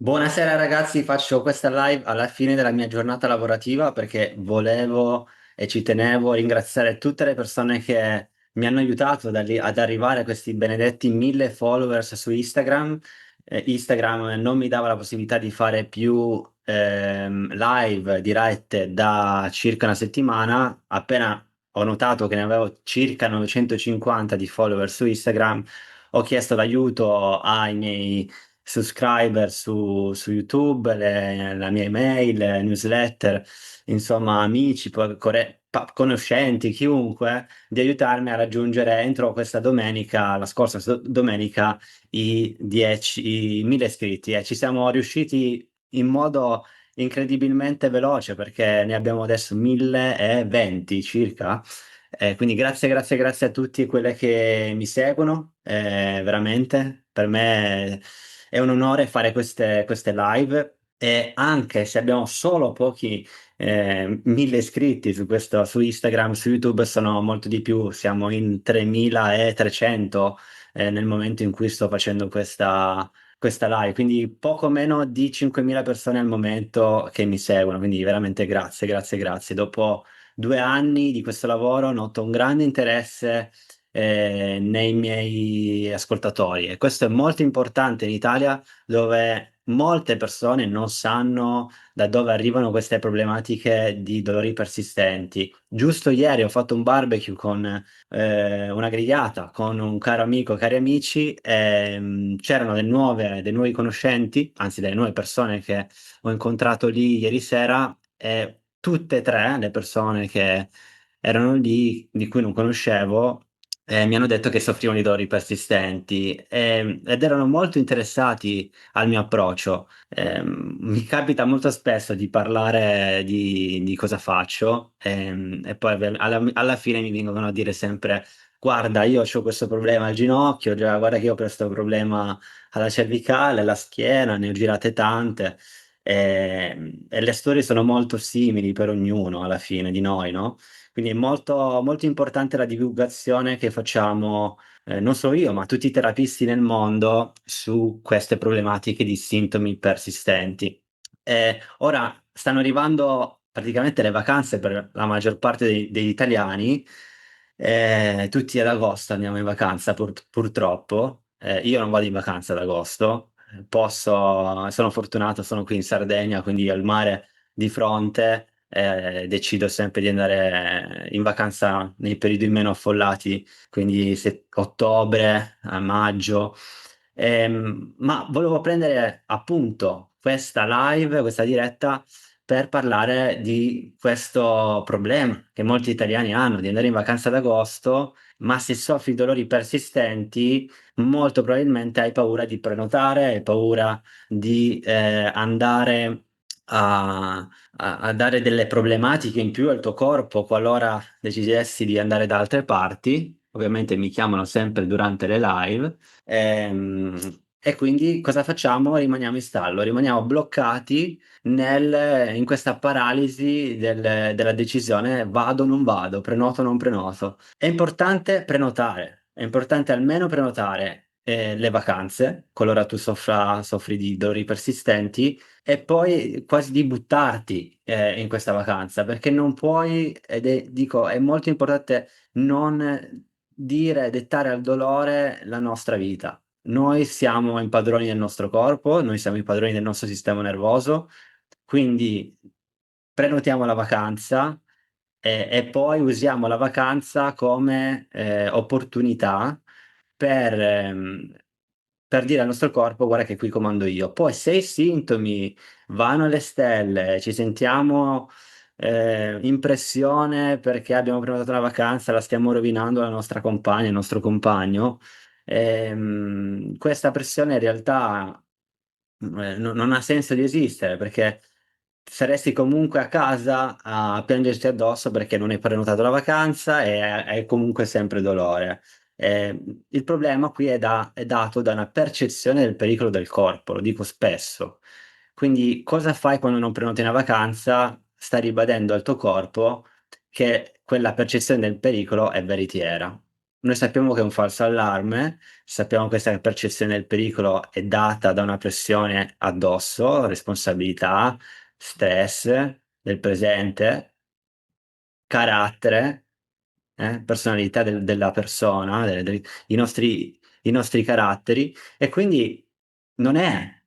Buonasera ragazzi, faccio questa live alla fine della mia giornata lavorativa perché volevo e ci tenevo a ringraziare tutte le persone che mi hanno aiutato ad arrivare a questi benedetti 1000 followers su Instagram. Instagram non mi dava la possibilità di fare più live dirette da circa una settimana. Appena ho notato che ne avevo circa 950 di follower su Instagram, ho chiesto l'aiuto ai miei subscriber su YouTube, la mia email, newsletter, insomma, amici, conoscenti, chiunque, di aiutarmi a raggiungere entro questa domenica, la scorsa domenica, i 1000 iscritti e ci siamo riusciti in modo incredibilmente veloce perché ne abbiamo adesso 1020 circa. Quindi grazie, grazie, grazie a tutti quelle che mi seguono, veramente per me è un onore fare queste live e anche se abbiamo solo pochi 1000 iscritti su Instagram, su YouTube sono molto di più, siamo in 3300 nel momento in cui sto facendo questa live, quindi poco meno di 5000 persone al momento che mi seguono, quindi veramente grazie, grazie, grazie. Dopo 2 anni di questo lavoro noto un grande interesse nei miei ascoltatori e questo è molto importante in Italia dove molte persone non sanno da dove arrivano queste problematiche di dolori persistenti. Giusto ieri ho fatto un barbecue con una grigliata con un caro amico, cari amici, e c'erano dei nuovi conoscenti, anzi delle nuove persone che ho incontrato lì ieri sera e tutte e tre le persone che erano lì, di cui non conoscevo, mi hanno detto che soffrivano di dolori persistenti ed erano molto interessati al mio approccio. Mi capita molto spesso di parlare di cosa faccio e poi alla fine mi vengono a dire sempre: Guarda, io ho questo problema al ginocchio, già, guarda che io ho questo problema alla cervicale, alla schiena, ne ho girate tante. E le storie sono molto simili per ognuno alla fine di noi, no? Quindi è molto, molto importante la divulgazione che facciamo, non solo io, ma tutti i terapisti nel mondo su queste problematiche di sintomi persistenti. Ora stanno arrivando praticamente le vacanze per la maggior parte degli italiani, tutti ad agosto andiamo in vacanza purtroppo. Io non vado in vacanza ad agosto, sono fortunato, sono qui in Sardegna, quindi al mare di fronte, decido sempre di andare in vacanza nei periodi meno affollati, quindi ottobre, a maggio. Ma volevo prendere appunto questa live, questa diretta, per parlare di questo problema che molti italiani hanno di andare in vacanza ad agosto, ma se soffri di dolori persistenti, molto probabilmente hai paura di prenotare, hai paura di andare a dare delle problematiche in più al tuo corpo qualora decidessi di andare da altre parti. Ovviamente mi chiamano sempre durante le live. E quindi cosa facciamo? Rimaniamo in stallo, rimaniamo bloccati in questa paralisi della decisione vado o non vado, prenoto o non prenoto. È importante prenotare, è importante almeno prenotare le vacanze, qualora tu soffri di dolori persistenti, e poi quasi di buttarti in questa vacanza, perché non puoi, dico, è molto importante non dettare al dolore la nostra vita. Noi siamo i padroni del nostro corpo, noi siamo i padroni del nostro sistema nervoso, quindi prenotiamo la vacanza e poi usiamo la vacanza come opportunità per, ehm, per dire al nostro corpo: Guarda che qui comando io. Poi se i sintomi vanno alle stelle, ci sentiamo in pressione perché abbiamo prenotato la vacanza, la stiamo rovinando la nostra compagna, il nostro compagno, questa pressione in realtà non ha senso di esistere perché saresti comunque a casa a piangerti addosso perché non hai prenotato la vacanza e hai comunque sempre dolore. Il problema qui è dato da una percezione del pericolo del corpo, lo dico spesso. Quindi cosa fai quando non prenoti una vacanza? Stai ribadendo al tuo corpo che quella percezione del pericolo è veritiera. noi sappiamo che è un falso allarme, sappiamo che questa percezione del pericolo è data da una pressione addosso, responsabilità, stress del presente, carattere, personalità della persona, i nostri caratteri, e quindi non è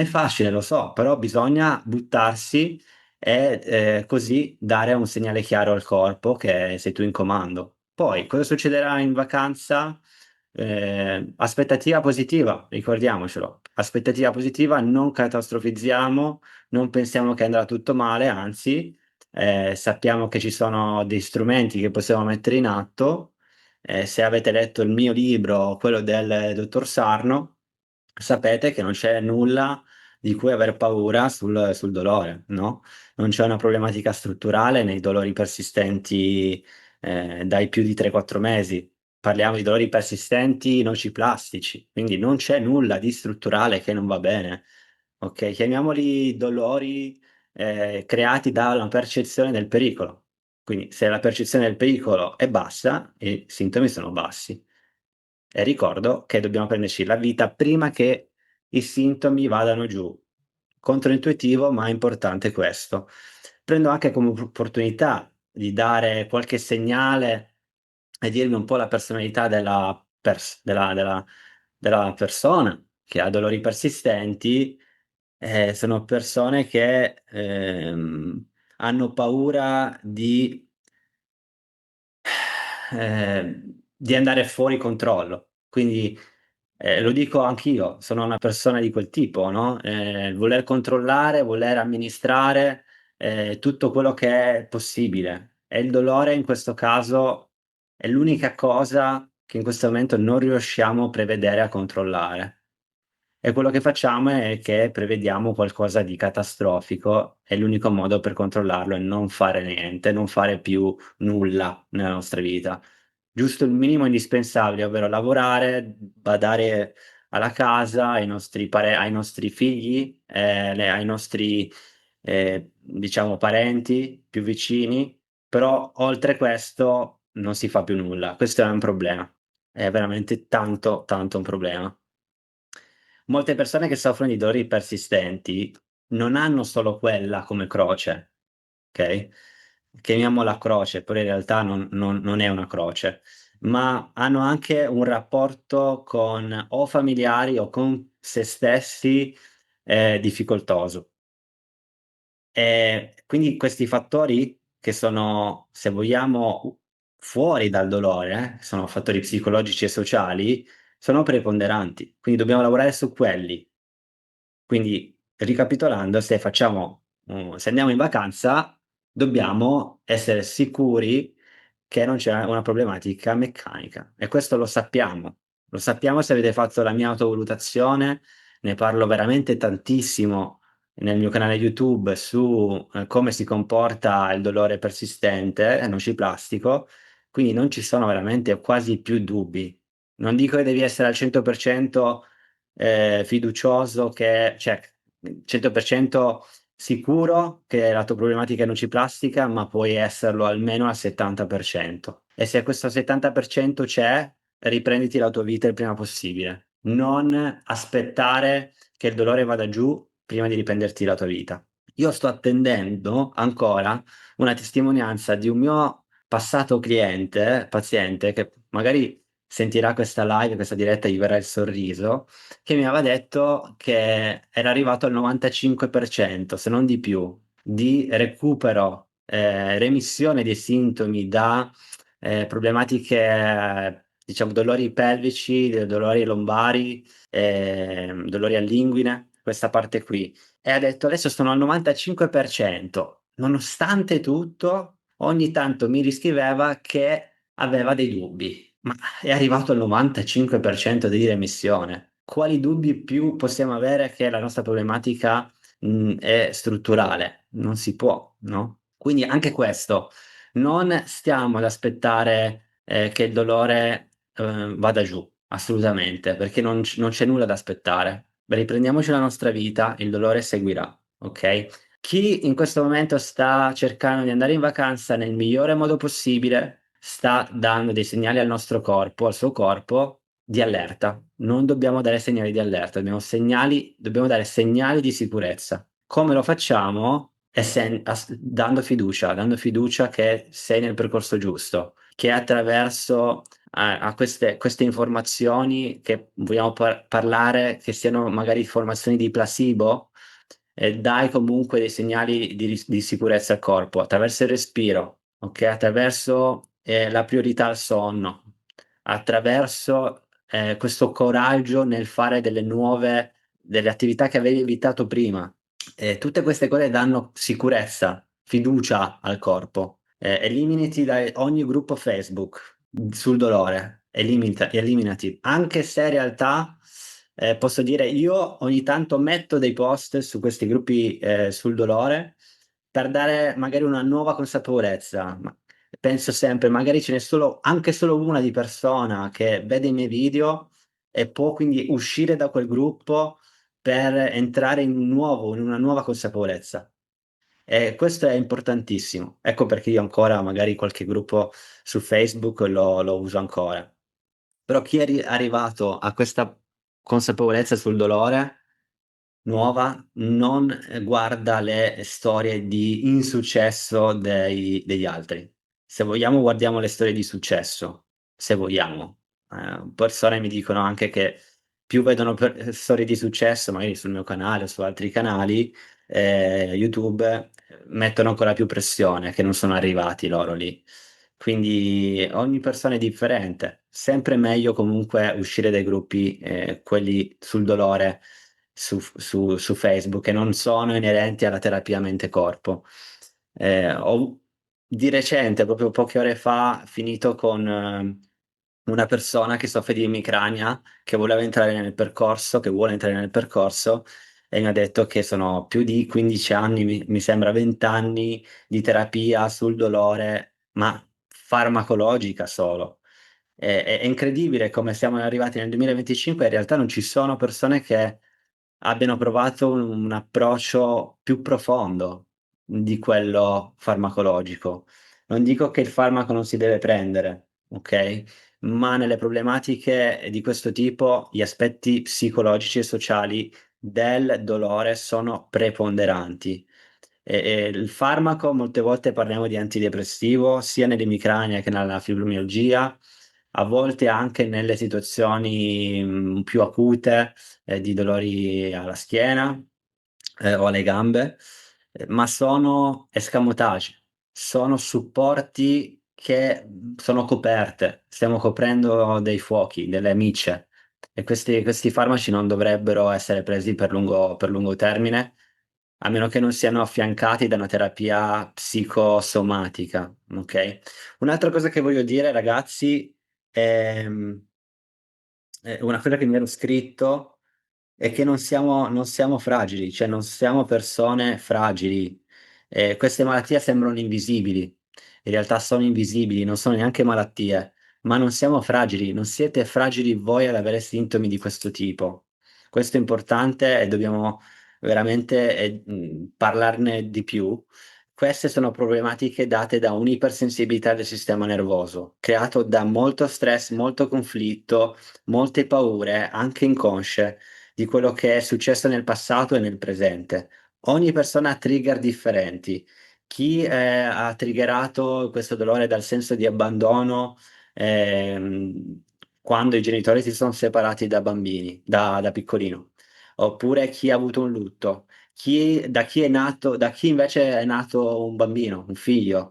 facile, lo so, però bisogna buttarsi e, così dare un segnale chiaro al corpo che sei tu in comando. Poi cosa succederà in vacanza? Aspettativa positiva, ricordiamocelo. Aspettativa positiva, non catastrofizziamo, non pensiamo che andrà tutto male, anzi, sappiamo che ci sono dei strumenti che possiamo mettere in atto. Se avete letto il mio libro, quello del dottor Sarno, sapete che non c'è nulla di cui aver paura sul dolore, no? Non c'è una problematica strutturale nei dolori persistenti, dai più di 3, 4 mesi. Parliamo di dolori persistenti nociplastici, quindi non c'è nulla di strutturale che non va bene. Okay, chiamiamoli dolori, creati da una percezione del pericolo. Quindi se la percezione del pericolo è bassa, i sintomi sono bassi. E ricordo che dobbiamo prenderci la vita prima che i sintomi vadano giù. Controintuitivo, ma è importante questo. Prendo anche come opportunità di dare qualche segnale e dirmi un po' la personalità della persona che ha dolori persistenti. Sono persone che, hanno paura di andare fuori controllo. Quindi, lo dico anch'io, sono una persona di quel tipo, no, voler controllare, voler amministrare, tutto quello che è possibile. E il dolore in questo caso è l'unica cosa che in questo momento non riusciamo a prevedere, a controllare. E quello che facciamo è che prevediamo qualcosa di catastrofico e l'unico modo per controllarlo è non fare niente, non fare più nulla nella nostra vita. Giusto il minimo indispensabile, ovvero lavorare, badare alla casa, ai nostri figli, ai nostri, diciamo parenti più vicini, però oltre questo non si fa più nulla. Questo è un problema, è veramente tanto, tanto un problema. Molte persone che soffrono di dolori persistenti non hanno solo quella come croce, okay, chiamiamola croce, però in realtà non è una croce, ma hanno anche un rapporto con o familiari o con se stessi, difficoltoso. Quindi questi fattori che sono, se vogliamo, fuori dal dolore, sono fattori psicologici e sociali, sono preponderanti, quindi dobbiamo lavorare su quelli. Quindi, ricapitolando, se andiamo in vacanza, dobbiamo essere sicuri che non c'è una problematica meccanica, e questo lo sappiamo. Lo sappiamo se avete fatto la mia autovalutazione, ne parlo veramente tantissimo nel mio canale YouTube su, come si comporta il dolore persistente nociplastico, quindi non ci sono veramente quasi più dubbi. Non dico che devi essere al 100% fiducioso, che cioè, 100% sicuro che la tua problematica è nociplastica, ma puoi esserlo almeno al 70%. E se questo 70% c'è, riprenditi la tua vita il prima possibile. Non aspettare che il dolore vada giù prima di riprenderti la tua vita. Io sto attendendo ancora una testimonianza di un mio passato paziente, che magari sentirà questa live, questa diretta, gli verrà il sorriso, che mi aveva detto che era arrivato al 95%, se non di più, di recupero, remissione dei sintomi da, problematiche, diciamo dolori pelvici, dolori lombari, dolori all'inguine, questa parte qui. E ha detto: "Adesso sono al 95%". Nonostante tutto, ogni tanto mi riscriveva che aveva dei dubbi, ma è arrivato al 95% di remissione. Quali dubbi più possiamo avere che la nostra problematica, è strutturale? Non si può, no? Quindi anche questo, non stiamo ad aspettare, che il dolore, vada giù, assolutamente, perché non c'è nulla da aspettare. Riprendiamoci la nostra vita, il dolore seguirà, okay? Chi in questo momento sta cercando di andare in vacanza nel migliore modo possibile, sta dando dei segnali al nostro corpo, al suo corpo, di allerta. Non dobbiamo dare segnali di allerta, dobbiamo dare segnali di sicurezza. Come lo facciamo? Dando fiducia che sei nel percorso giusto, che attraverso a queste informazioni che vogliamo parlare, che siano magari informazioni di placebo, dai comunque dei segnali di sicurezza al corpo, attraverso il respiro, okay, attraverso, la priorità al sonno, attraverso, questo coraggio nel fare delle attività che avevi evitato prima. Tutte queste cose danno sicurezza, fiducia al corpo. Eliminati da ogni gruppo Facebook, sul dolore, eliminati. Anche se in realtà, posso dire io ogni tanto metto dei post su questi gruppi, sul dolore, per dare magari una nuova consapevolezza, ma penso sempre magari ce n'è solo anche solo una di persona che vede i miei video e può quindi uscire da quel gruppo per entrare in una nuova consapevolezza. E questo è importantissimo. Ecco perché io ancora magari qualche gruppo su Facebook lo uso ancora. Però chi è arrivato a questa consapevolezza sul dolore nuova, non, guarda le storie di insuccesso degli altri. Se vogliamo guardiamo le storie di successo, se vogliamo. Persone mi dicono anche che più vedono storie di successo, magari sul mio canale o su altri canali, YouTube, mettono ancora più pressione che non sono arrivati loro lì. Quindi ogni persona è differente. Sempre meglio comunque uscire dai gruppi, quelli sul dolore su Facebook, che non sono inerenti alla terapia mente corpo. Ho di recente, proprio poche ore fa, finito con una persona che soffre di emicrania, che vuole entrare nel percorso e mi ha detto che sono più di 15 anni, mi sembra 20 anni di terapia sul dolore, ma farmacologica solo. È incredibile come siamo arrivati nel 2025 e in realtà non ci sono persone che abbiano provato un approccio più profondo di quello farmacologico. Non dico che il farmaco non si deve prendere, okay, ma nelle problematiche di questo tipo gli aspetti psicologici e sociali del dolore sono preponderanti. Il farmaco molte volte parliamo di antidepressivo sia nell'emicrania che nella fibromialgia, a volte anche nelle situazioni, più acute, di dolori alla schiena, o alle gambe, ma sono escamotage, sono supporti che, sono coperte. Stiamo coprendo dei fuochi, delle micce e questi farmaci non dovrebbero essere presi per lungo termine, a meno che non siano affiancati da una terapia psicosomatica, okay? Un'altra cosa che voglio dire ragazzi, ehm una cosa che mi ero scritto è che non siamo fragili, cioè non siamo persone fragili. Queste malattie sembrano invisibili, in realtà sono invisibili, non sono neanche malattie, ma non siamo fragili, non siete fragili voi ad avere sintomi di questo tipo. Questo è importante e dobbiamo veramente, parlarne di più. Queste sono problematiche date da un'ipersensibilità del sistema nervoso, creato da molto stress, molto conflitto, molte paure, anche inconsce, di quello che è successo nel passato e nel presente. Ogni persona ha trigger differenti. Chi, ha triggerato questo dolore dal senso di abbandono, ehm, quando i genitori si son separati da bambini, da piccolino, oppure chi ha avuto un lutto, da chi invece è nato un bambino, un figlio.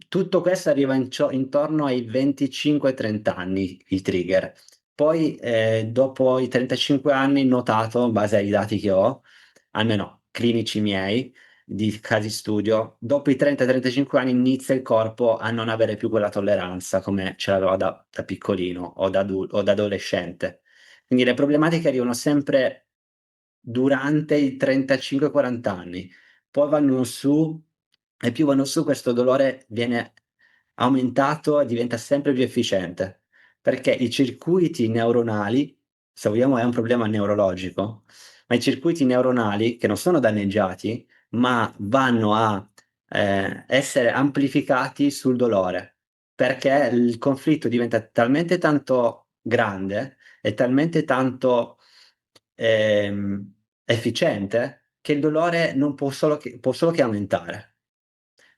Tutto questo arriva intorno ai 25, 30 anni, i trigger. Poi, dopo i 35 anni notato, in base ai dati che ho, almeno clinici miei, di casi studio, dopo i 30, 35 anni inizia il corpo a non avere più quella tolleranza come ce l'aveva da piccolino o da adolescente. Quindi le problematiche arrivano sempre durante i 35, 40 anni, poi vanno su e più vanno su questo dolore viene aumentato e diventa sempre più efficiente, perché i circuiti neuronali, se vogliamo è un problema neurologico, ma i circuiti neuronali che non sono danneggiati, ma vanno a, essere amplificati sul dolore. perché il conflitto diventa talmente tanto grande e talmente tanto, efficiente, che il dolore non può solo che aumentare.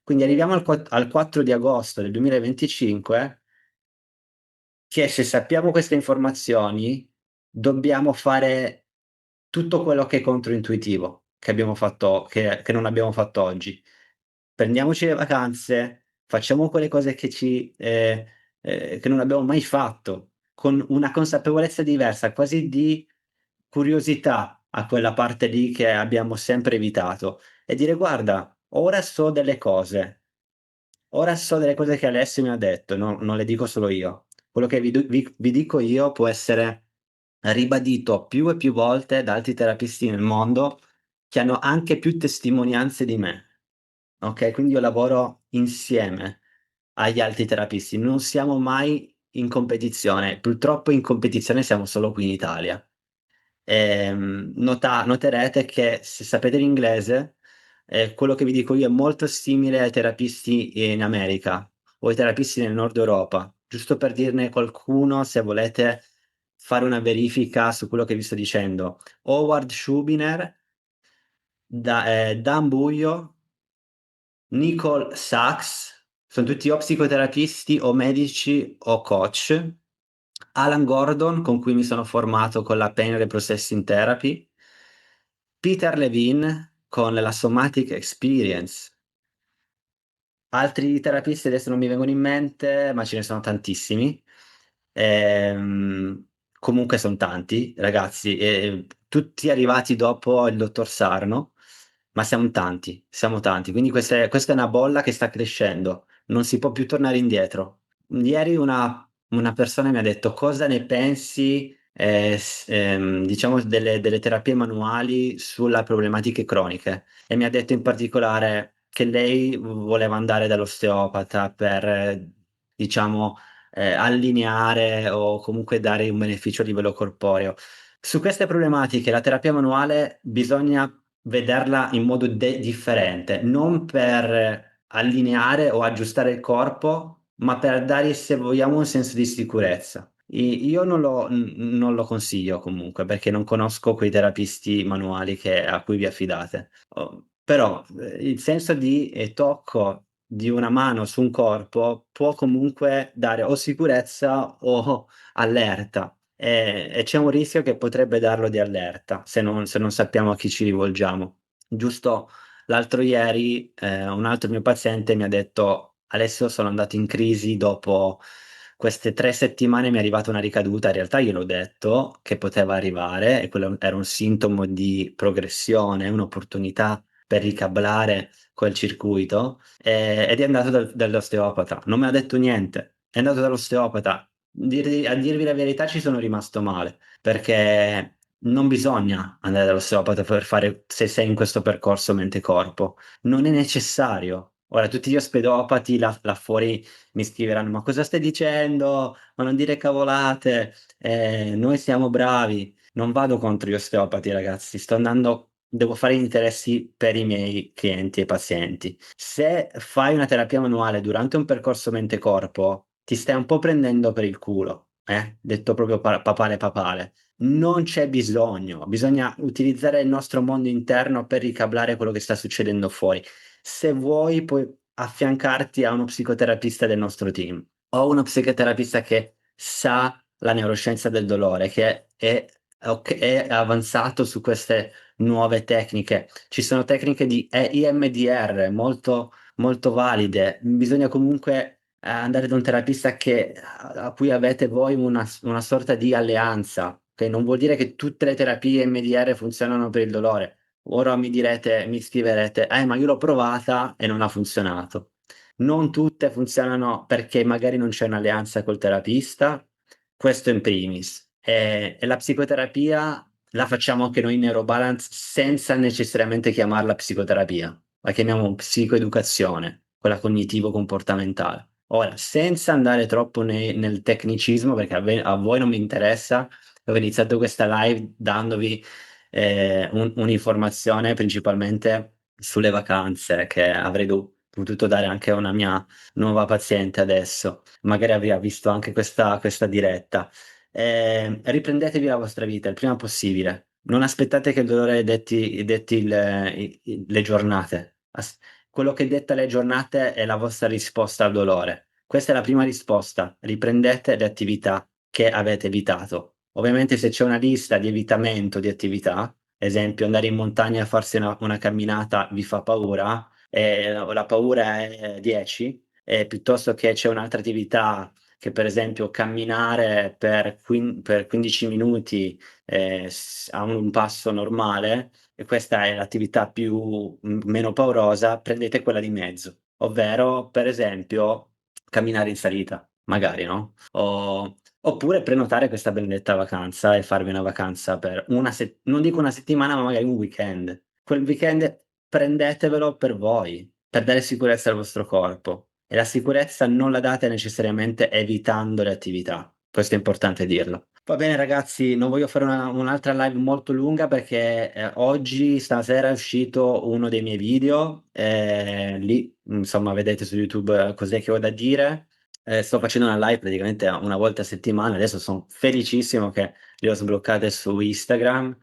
Quindi arriviamo al 4 di agosto del 2025 che se sappiamo queste informazioni, dobbiamo fare tutto quello che è controintuitivo, che non abbiamo fatto oggi. Prendiamoci le vacanze, facciamo quelle cose che non abbiamo mai fatto, con una consapevolezza diversa, quasi di curiosità a quella parte lì che abbiamo sempre evitato e dire: "Guarda, ora so delle cose che Alessio mi ha detto, non le dico solo io. Quello che vi dico io può essere ribadito più e più volte da altri terapisti nel mondo che hanno anche più testimonianze di me." Okay, quindi io lavoro insieme agli altri terapisti, non siamo mai in competizione. Purtroppo in competizione siamo solo qui in Italia. Noterete che se sapete l'inglese, quello che vi dico io è molto simile ai terapisti in America o ai terapisti nel Nord Europa, giusto per dirne qualcuno se volete fare una verifica su quello che vi sto dicendo. Howard Schubiner, Dan Buio, Nicole Sachs, son tutti o psicoterapisti o medici o coach. Alan Gordon, con cui mi sono formato con la Pain Reprocessing Therapy. Peter Levine con la Somatic Experience. Altri terapisti adesso non mi vengono in mente, ma ce ne sono tantissimi. Comunque son tanti ragazzi, tutti arrivati dopo il dottor Sarno, ma siamo tanti. Quindi questa è una bolla che sta crescendo, non si può più tornare indietro. Ieri una persona mi ha detto: "Cosa ne pensi, diciamo delle terapie manuali sulla problematiche croniche?" E mi ha detto in particolare che lei voleva andare dall'osteopata per, diciamo, allineare o comunque dare un beneficio a livello corporeo. Su queste problematiche la terapia manuale bisogna vederla in modo differente, non per allineare o aggiustare il corpo, ma per dare, se vogliamo, un senso di sicurezza. Io non lo consiglio comunque, perché non conosco quei terapisti manuali a cui vi affidate. Però, il senso di, tocco di una mano su un corpo può comunque dare o sicurezza o allerta, e c'è un rischio che potrebbe darlo di allerta se non sappiamo a chi ci rivolgiamo. Giusto l'altro ieri, un altro mio paziente mi ha detto: "Adesso sono andato in crisi dopo queste 3 settimane, mi è arrivata una ricaduta." In realtà gliel'ho detto che poteva arrivare e quello era un sintomo di progressione, un'opportunità per ricablare quel circuito, ed è andato dall'osteopata. Non mi ha detto niente, è andato dall'osteopata. A dirvi la verità ci sono rimasto male, perché non bisogna andare dall'osteopata per fare se sei in questo percorso mente corpo. Non è necessario. Ora tutti gli osteopati là fuori mi scriveranno: "Ma cosa stai dicendo? Ma non dire cavolate, noi siamo bravi." Non vado contro gli osteopati ragazzi, devo fare gli interessi per i miei clienti e pazienti. Se fai una terapia manuale durante un percorso mente corpo, ti stai un po' prendendo per il culo, detto proprio papale papale. Non c'è bisogno, bisogna utilizzare il nostro mondo interno per ricablare quello che sta succedendo fuori. Se vuoi puoi affiancarti a uno psicoterapista del nostro team o uno psicoterapista che sa la neuroscienza del dolore, che è avanzato su queste nuove tecniche. Ci sono tecniche di EMDR molto valide. Bisogna comunque, andare da un terapista a cui avete voi una sorta di alleanza, che non vuol dire che tutte le terapie EMDR funzionano per il dolore. Ora mi scriverete: ma io l'ho provata e non ha funzionato." Non tutte funzionano perché magari non c'è un'alleanza col terapista, questo in primis. E la psicoterapia la facciamo anche noi in Neurobalance senza necessariamente chiamarla psicoterapia, la chiamiamo psicoeducazione, quella cognitivo-comportamentale. Ora, senza andare troppo nel tecnicismo, perché a voi non mi interessa, ho iniziato questa live dandovi, un'informazione principalmente sulle vacanze che avrei potuto dare anche a una mia nuova paziente adesso. Magari avrà visto anche questa diretta. Riprendetevi la vostra vita il prima possibile. Non aspettate che il dolore detti le giornate. Quello che detta le giornate è la vostra risposta al dolore. Questa è la prima risposta. Riprendete le attività che avete evitato. Ovviamente se c'è una lista di evitamento di attività, esempio andare in montagna a farsi una camminata vi fa paura, la paura è 10, piuttosto che c'è un'altra attività che per esempio camminare per 15 minuti a un passo normale, e questa è l'attività meno paurosa, prendete quella di mezzo, ovvero per esempio camminare in salita, magari, no? Oppure prenotare questa benedetta vacanza e farvi una vacanza per non dico una settimana, ma magari un weekend. Quel weekend prendetevelo per voi, per dare sicurezza al vostro corpo. E la sicurezza non la date necessariamente evitando le attività. Questo è importante dirlo. Va bene ragazzi, non voglio fare un'altra live molto lunga perché oggi, stasera è uscito uno dei miei video, lì insomma vedete su YouTube cos'è che ho da dire. Sto facendo una live praticamente una volta a settimana, adesso sono felicissimo che le ho sbloccate su Instagram.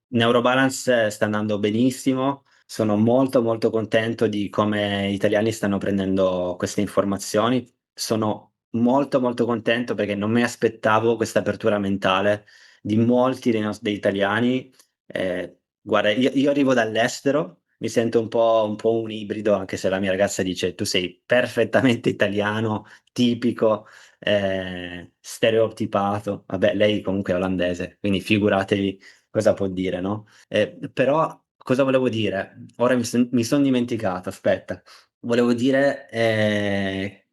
Neurobalance sta andando benissimo, sono molto molto contento di come gli italiani stanno prendendo queste informazioni. Sono molto molto contento perché non mi aspettavo questa apertura mentale di molti dei italiani. Guarda, io arrivo dall'estero, mi sento un po' un ibrido, anche se la mia ragazza dice tu sei perfettamente italiano, tipico, stereotipato. Vabbè, lei comunque è olandese, quindi figuratevi cosa può dire, no? Però cosa volevo dire? Ora mi son dimenticato, aspetta. Volevo dire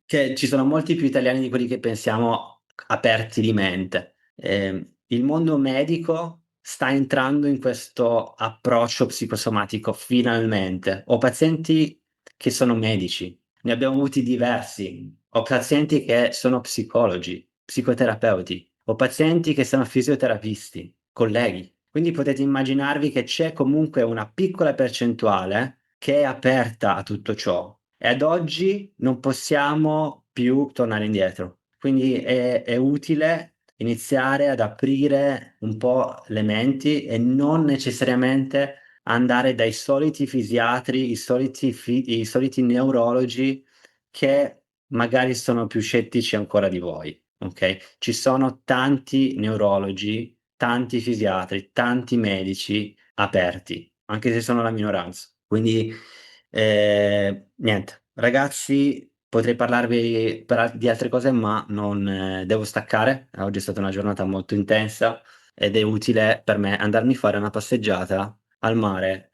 che ci sono molti più italiani di quelli che pensiamo aperti di mente. Il mondo medico sta entrando in questo approccio psicosomatico finalmente. Ho pazienti che sono medici, ne abbiamo avuti diversi. Ho pazienti che sono psicologi, psicoterapeuti, ho pazienti che sono fisioterapisti, colleghi. Quindi potete immaginarvi che c'è comunque una piccola percentuale che è aperta a tutto ciò e ad oggi non possiamo più tornare indietro. Quindi è utile iniziare ad aprire un po' le menti e non necessariamente andare dai soliti fisiatri, i soliti neurologi che magari sono più scettici ancora di voi, okay? Ci sono tanti neurologi, tanti fisiatri, tanti medici aperti, anche se sono la minoranza. Quindi, niente, ragazzi potrei parlarvi di altre cose, ma non devo staccare. Oggi è stata una giornata molto intensa ed è utile per me andarmi a fare una passeggiata al mare,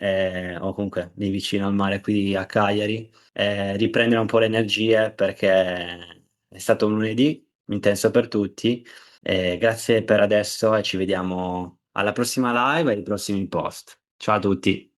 o comunque lì vicino al mare qui a Cagliari, riprendere un po' le energie perché è stato un lunedì intenso per tutti. Grazie per adesso e ci vediamo alla prossima live e ai prossimi post. Ciao a tutti.